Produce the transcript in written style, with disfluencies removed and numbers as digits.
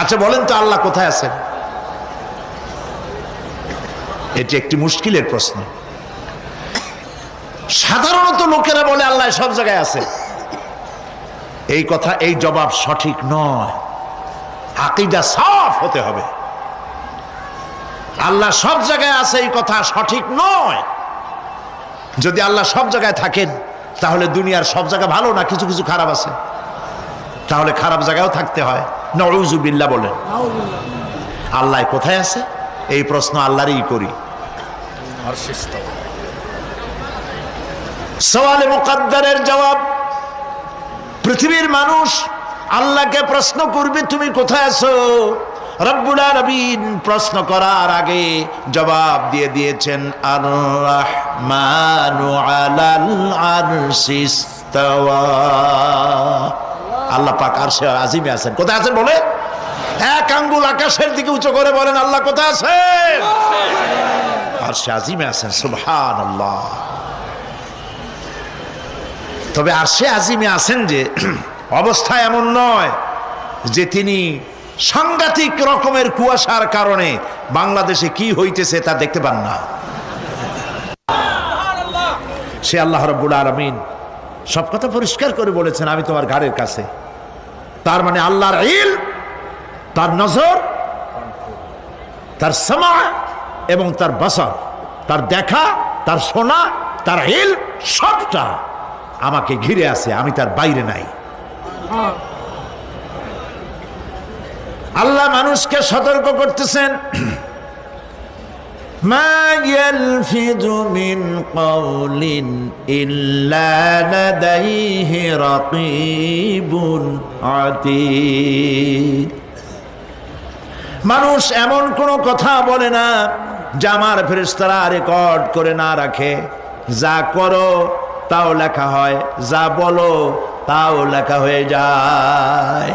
আচ্ছা বলেন তো আল্লাহ কোথায় আছেন? এটি একটি মুশকিলের প্রশ্ন। সাধারণত লোকেরা বলে আল্লাহ সব জায়গায় আছে। এই কথা, এই জবাব সঠিক নয়। আকীদা সাফ হতে হবে। আল্লাহ সব জায়গায় আছে এই কথা সঠিক নয়। যদি আল্লাহ সব জায়গায় থাকেন তাহলে দুনিয়ার সব জায়গা ভালো না, কিছু কিছু খারাপ আছে। তাহলে খারাপ জায়গায়ও থাকতে হয়। নাউযুবিল্লাহ বলেন। আল্লাহ কোথায় আছে এই প্রশ্ন আল্লাহরই করি। সওয়ালে মুকদ্দারের জবাব, পৃথিবীর মানুষ আল্লাহকে প্রশ্ন করবে তুমি কোথায় আছো। রব্বুল আলামিন প্রশ্ন করার আগে জবাব দিয়ে দিয়েছেন, আর রাহমানু আলাল আরশি ইস্তাওয়া। আল্লাহ পাক আরশে আজিমে আছেন। কোথায় আছেন বলে? এক আঙ্গুল আকাশের দিকে উঁচু করে বলেন আল্লাহ কোথায় আছেন? আরশে আজিমে আছেন। সুবহানাল্লাহ। তবে আরশে আজিমে আছেন যে অবস্থা এমন নয় যে তিনি সাংঘাতিক রকমের কুয়াশার কারণে বাংলাদেশে কি হইতেছে তা দেখতে পান না। সে আল্লাহ রাব্বুল আলামিন সব কথা পরিষ্কার করে বলেছেন, আমি তোমার ঘাড়ের কাছে। তার মানে আল্লাহর ইলম, তার নজর, তার সামা এবং তার বসর, তার দেখা, তার শোনা, তার ইলম সবটা আমাকে ঘিরে আছে, আমি তার বাইরে নাই। আল্লাহ মানুষকে সতর্ক করতেছেন, মা ইয়ালফিযু মিন কাওলিন ইল্লা লাদাইহি রাকীবুন আতীদ। মানুষ এমন কোন কথা বলে না যা আমার ফেরেশতারা রেকর্ড করে না রাখে। যা করো তাও লেখা হয়, যা বলো তাও লেখা হয়ে যায়।